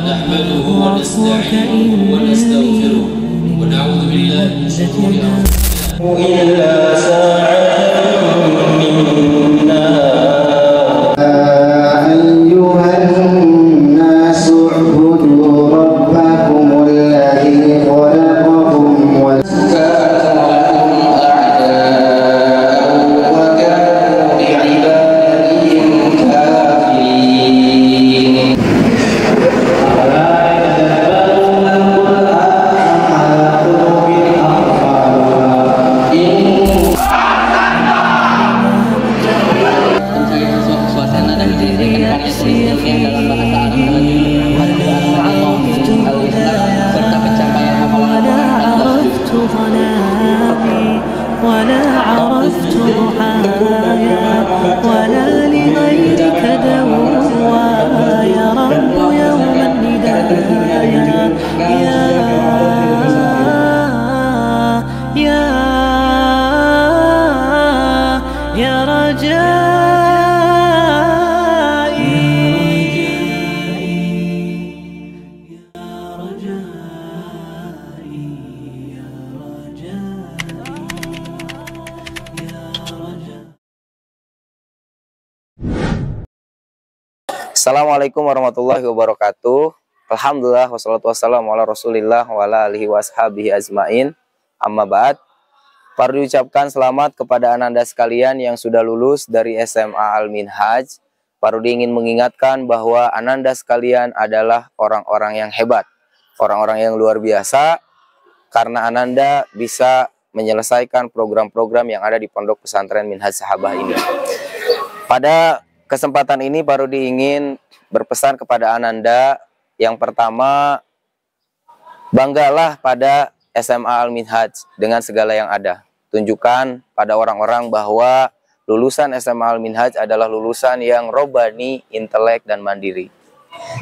نحمده ونستعينه ونستغفره ونعوذ بالله من شرور أنفسنا إلا ساعة من نار. أيها الناس اعبدوا ربكم الذي خلقكم وكانوا أعداء وكانوا بعبادهم كافرين. Suasana dan diiringan karya dalam bahasa Arab serta pencapaian ولا عرفت ضحايا ولا لغيرك دوايا يا رب يوم الندايا يا Assalamualaikum warahmatullahi wabarakatuh. Alhamdulillah wassalatu wassalamu ala rasulillah wa ala alihi washabihi ajmain. Amma ba'd. Perlu diucapkan selamat kepada ananda sekalian yang sudah lulus dari SMA Al-Minhaj. Perlu ingin mengingatkan bahwa ananda sekalian adalah orang-orang yang hebat, orang-orang yang luar biasa, karena ananda bisa menyelesaikan program-program yang ada di Pondok Pesantren Minhaj Sahabah ini. Pada kesempatan ini Parodi ingin berpesan kepada ananda. Yang pertama, banggalah pada SMA Al-Minhaj dengan segala yang ada. Tunjukkan pada orang-orang bahwa lulusan SMA Al-Minhaj adalah lulusan yang robani, intelek, dan mandiri.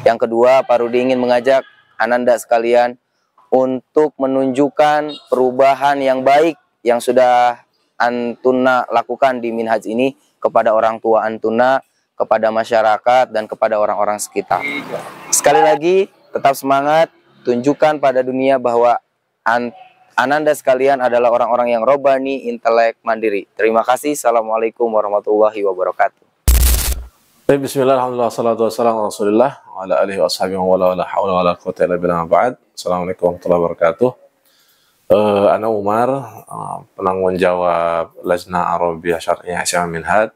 Yang kedua, Parodi ingin mengajak ananda sekalian untuk menunjukkan perubahan yang baik yang sudah antuna lakukan di Minhaj ini kepada orang tua antuna, kepada masyarakat, dan kepada orang-orang sekitar. Sekali lagi, tetap semangat, tunjukkan pada dunia bahwa ananda sekalian adalah orang-orang yang robani, intelek, mandiri. Terima kasih. Assalamualaikum warahmatullahi wabarakatuh. Bismillah, alhamdulillah, salatu wassalamu ala rasulillah wa ala alihi wa ashabihi wa la hawla wa la quwwata illa billah ba'd. Assalamualaikum warahmatullahi wabarakatuh. Ana Umar, penanggung jawab Lajnah Arabiyah Syar'iyyah SMA Minhaj.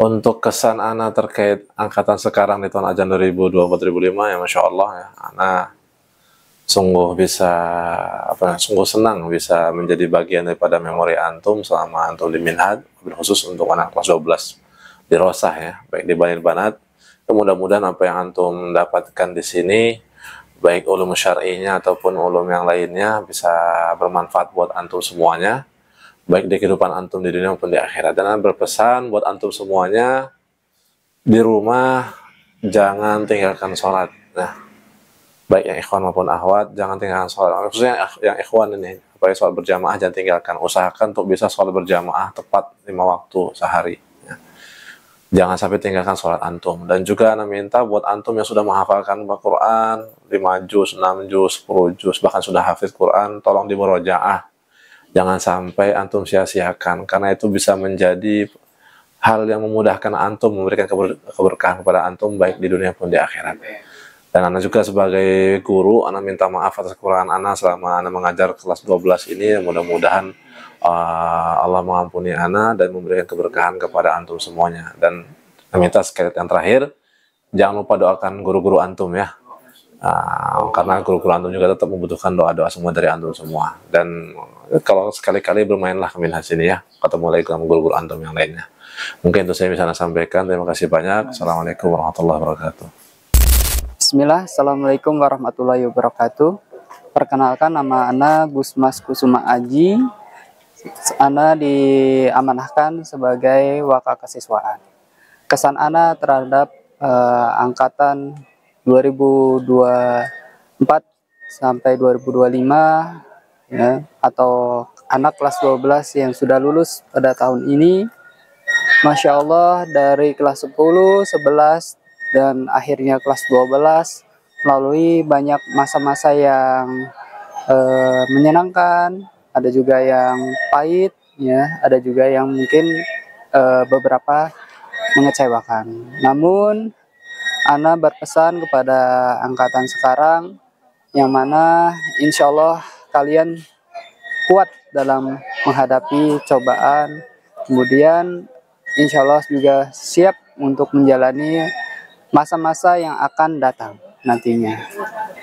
Untuk kesan Ana terkait angkatan sekarang di tahun ajan 2024-2005, ya Masya Allah ya, Ana sungguh sungguh senang bisa menjadi bagian daripada memori antum selama antum di Minhaj, khusus untuk anak kelas 12 di Rosah ya, baik di Banir Banat. Mudah-mudahan apa yang antum dapatkan di sini, baik ulum syar'inya ataupun ulum yang lainnya, bisa bermanfaat buat antum semuanya, baik di kehidupan antum di dunia maupun di akhirat. Dan berpesan buat antum semuanya, di rumah jangan tinggalkan sholat. Nah, baik yang ikhwan maupun akhwat, jangan tinggalkan sholat. Khususnya yang ikhwan ini, apalagi sholat berjamaah jangan tinggalkan. Usahakan untuk bisa sholat berjamaah tepat 5 waktu sehari. Ya. Jangan sampai tinggalkan sholat antum. Dan juga ana minta buat antum yang sudah menghafalkan Al-Quran 5 juz, 6 juz, 10 juz, bahkan sudah hafiz Quran, tolong dimurojaah. Jangan sampai antum sia-siakan, karena itu bisa menjadi hal yang memudahkan antum, memberikan keberkahan kepada antum baik di dunia pun di akhirat. Dan ana juga sebagai guru, ana minta maaf atas kekurangan ana selama ana mengajar kelas 12 ini. Mudah-mudahan Allah mengampuni ana dan memberikan keberkahan kepada antum semuanya. Dan ana minta sekali yang terakhir, jangan lupa doakan guru-guru antum ya. Karena guru-guru antum juga tetap membutuhkan doa-doa semua dari antum semua. Dan kalau sekali-kali bermainlah ke Minhaj sini ya, ketemu lagi sama guru-guru antum yang lainnya. Mungkin itu saya bisa sampaikan. Terima kasih banyak. Assalamualaikum warahmatullahi wabarakatuh. Bismillah, Assalamualaikum warahmatullahi wabarakatuh. Perkenalkan, nama Ana Gusmas Kusuma Aji. Ana diamanahkan sebagai wakil kesiswaan. Kesan Ana terhadap angkatan 2024 sampai 2025 ya, atau anak kelas 12 yang sudah lulus pada tahun ini, Masya Allah, dari kelas 10, 11 dan akhirnya kelas 12 melalui banyak masa-masa yang menyenangkan, ada juga yang pahit, ya, ada juga yang mungkin beberapa mengecewakan. Namun, Ana berpesan kepada angkatan sekarang, yang mana insya Allah kalian kuat dalam menghadapi cobaan, kemudian insya Allah juga siap untuk menjalani masa-masa yang akan datang nantinya,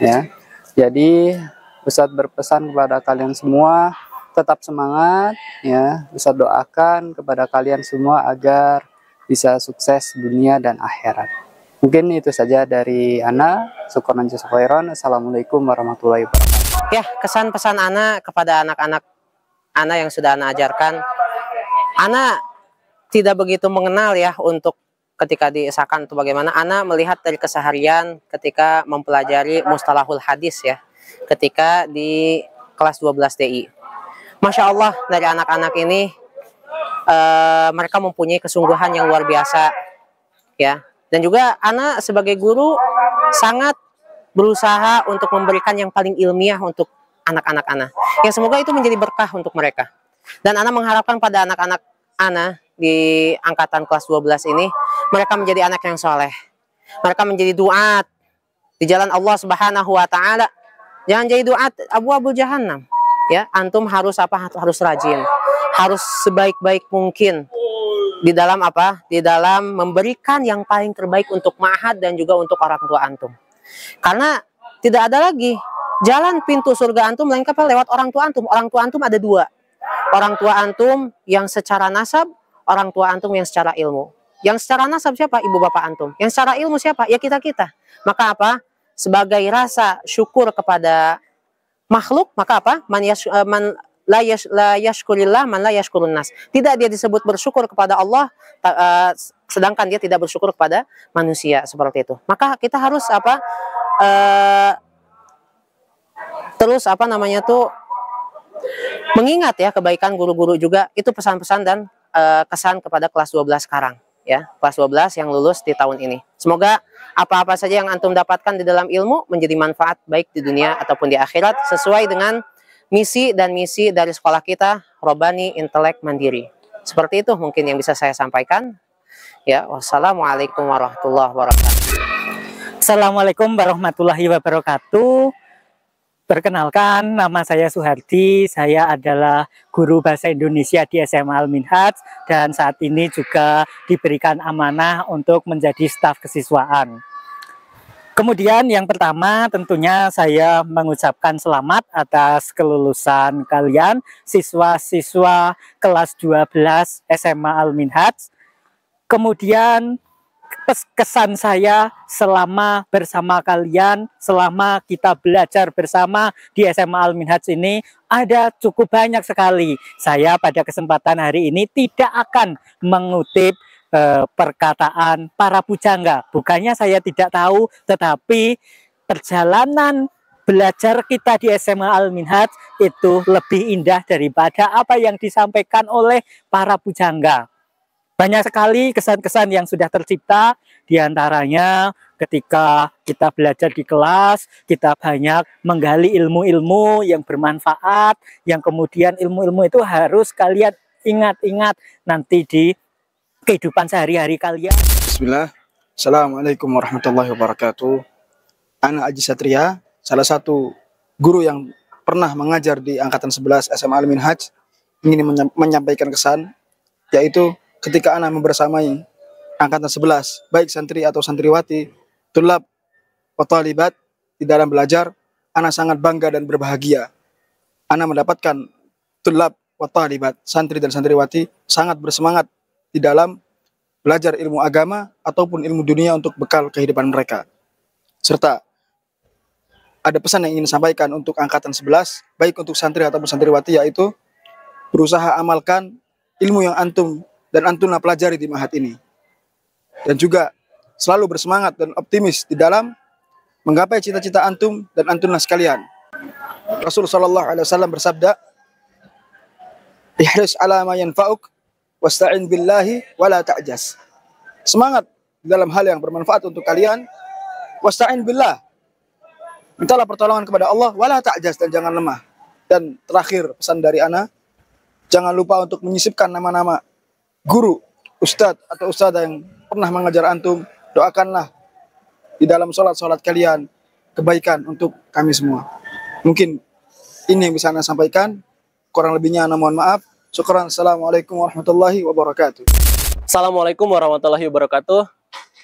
ya. Jadi Ustadz berpesan kepada kalian semua tetap semangat, ya. Ustadz doakan kepada kalian semua agar bisa sukses dunia dan akhirat. Mungkin itu saja dari Ana. Syukran jazakum khairan. Assalamualaikum warahmatullahi wabarakatuh. Ya, kesan pesan Ana kepada anak-anak Ana yang sudah Ana ajarkan. Ana tidak begitu mengenal ya untuk ketika diesakan atau bagaimana. Ana melihat dari keseharian ketika mempelajari mustalahul hadis ya, ketika di kelas 12 DI. Masya Allah, dari anak-anak ini mereka mempunyai kesungguhan yang luar biasa ya. Dan juga Ana sebagai guru sangat berusaha untuk memberikan yang paling ilmiah untuk anak-anak Ana. Yang semoga itu menjadi berkah untuk mereka. Dan Ana mengharapkan pada anak-anak Ana di angkatan kelas 12 ini, mereka menjadi anak yang soleh. Mereka menjadi duat di jalan Allah Subhanahu wa Ta'ala. Jangan jadi duat abu-abu jahannam. Ya, antum harus apa? Harus rajin. Harus sebaik-baik mungkin di dalam apa? Di dalam memberikan yang paling terbaik untuk ma'had dan juga untuk orang tua antum. Karena tidak ada lagi jalan pintu surga antum melainkan lewat orang tua antum. Orang tua antum ada dua. Orang tua antum yang secara nasab, orang tua antum yang secara ilmu. Yang secara nasab siapa? Ibu bapak antum. Yang secara ilmu siapa? Ya kita-kita. Maka apa? Sebagai rasa syukur kepada makhluk, maka apa? Man la yashkurillah man la yashkurun nas. Tidak dia disebut bersyukur kepada Allah, sedangkan dia tidak bersyukur kepada manusia, seperti itu. Maka kita harus apa? Terus apa namanya tuh? Mengingat ya kebaikan guru-guru juga. Itu pesan-pesan dan kesan kepada kelas 12 sekarang ya. Kelas 12 yang lulus di tahun ini. Semoga apa-apa saja yang antum dapatkan di dalam ilmu menjadi manfaat baik di dunia ataupun di akhirat sesuai dengan misi dan misi dari sekolah kita, Robani Intelek Mandiri. Seperti itu mungkin yang bisa saya sampaikan. Ya, wassalamualaikum warahmatullahi wabarakatuh. Assalamualaikum warahmatullahi wabarakatuh. Perkenalkan, nama saya Suhardi. Saya adalah guru bahasa Indonesia di SMA Al-Minhaj dan saat ini juga diberikan amanah untuk menjadi staf kesiswaan. Kemudian yang pertama tentunya saya mengucapkan selamat atas kelulusan kalian siswa-siswa kelas 12 SMA Al-Minhaj. Kemudian kesan saya selama bersama kalian, selama kita belajar bersama di SMA Al-Minhaj ini ada cukup banyak sekali. Saya pada kesempatan hari ini tidak akan mengutip perkataan para pujangga. Bukannya saya tidak tahu, tetapi perjalanan belajar kita di SMA Al-Minhaj itu lebih indah daripada apa yang disampaikan oleh para pujangga. Banyak sekali kesan-kesan yang sudah tercipta, diantaranya ketika kita belajar di kelas, kita banyak menggali ilmu-ilmu yang bermanfaat, yang kemudian ilmu-ilmu itu harus kalian ingat-ingat nanti di kehidupan sehari-hari kalian. Bismillah. Assalamualaikum warahmatullahi wabarakatuh. Ana Aji Satria, salah satu guru yang pernah mengajar di angkatan 11 SMA Al-Minhaj, ingin menyampaikan kesan, yaitu ketika Ana membersamai angkatan 11, baik santri atau santriwati, tulab wa talibat di dalam belajar, Ana sangat bangga dan berbahagia. Ana mendapatkan tulab wa talibat, santri dan santriwati sangat bersemangat di dalam belajar ilmu agama ataupun ilmu dunia untuk bekal kehidupan mereka. Serta ada pesan yang ingin disampaikan untuk angkatan 11, baik untuk santri ataupun santriwati, yaitu berusaha amalkan ilmu yang antum dan antuna pelajari di ma'had ini. Dan juga selalu bersemangat dan optimis di dalam menggapai cita-cita antum dan antuna sekalian. Rasulullah SAW bersabda, "Ihris ala ma yanfa'uk wasta'in billahi wala ta'jas." Semangat dalam hal yang bermanfaat untuk kalian. Wasta'in billah. mintalah pertolongan kepada Allah, wala ta'jaz, dan jangan lemah. Dan terakhir pesan dari ana, jangan lupa untuk menyisipkan nama-nama guru, ustadz atau ustadzah yang pernah mengajar antum. Doakanlah di dalam sholat kalian kebaikan untuk kami semua. Mungkin ini yang bisa ana sampaikan. Kurang lebihnya ana mohon maaf. Syukran. Assalamualaikum warahmatullahi wabarakatuh. Assalamualaikum warahmatullahi wabarakatuh.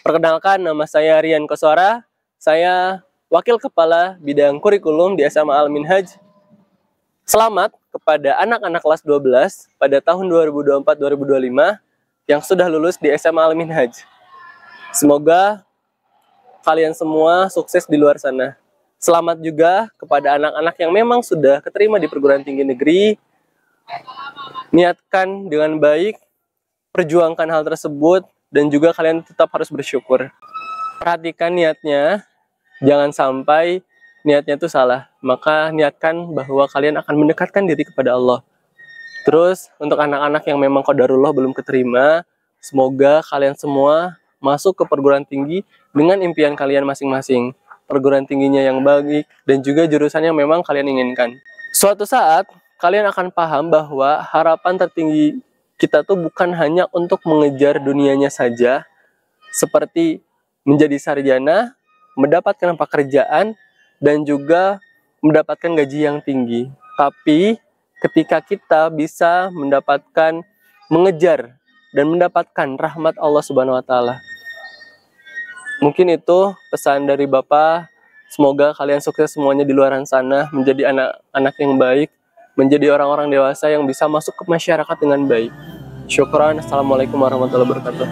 Perkenalkan, nama saya Rian Koswara. Saya Wakil Kepala Bidang Kurikulum di SMA Al-Minhaj. Selamat kepada anak-anak kelas 12 pada tahun 2024-2025 yang sudah lulus di SMA Al-Minhaj. Semoga kalian semua sukses di luar sana. Selamat juga kepada anak-anak yang memang sudah keterima di perguruan tinggi negeri. Niatkan dengan baik, perjuangkan hal tersebut, dan juga kalian tetap harus bersyukur. Perhatikan niatnya, jangan sampai niatnya itu salah. Maka niatkan bahwa kalian akan mendekatkan diri kepada Allah. Terus untuk anak-anak yang memang qadarullah belum keterima, semoga kalian semua masuk ke perguruan tinggi dengan impian kalian masing-masing. Perguruan tingginya yang baik dan juga jurusan yang memang kalian inginkan. Suatu saat kalian akan paham bahwa harapan tertinggi kita tuh bukan hanya untuk mengejar dunianya saja, seperti menjadi sarjana, mendapatkan pekerjaan, dan juga mendapatkan gaji yang tinggi. Tapi ketika kita bisa mengejar dan mendapatkan rahmat Allah Subhanahu wa Ta'ala. Mungkin itu pesan dari Bapak. Semoga kalian sukses semuanya di luar sana, menjadi anak-anak yang baik, menjadi orang-orang dewasa yang bisa masuk ke masyarakat dengan baik. Syukran. Assalamualaikum warahmatullahi wabarakatuh.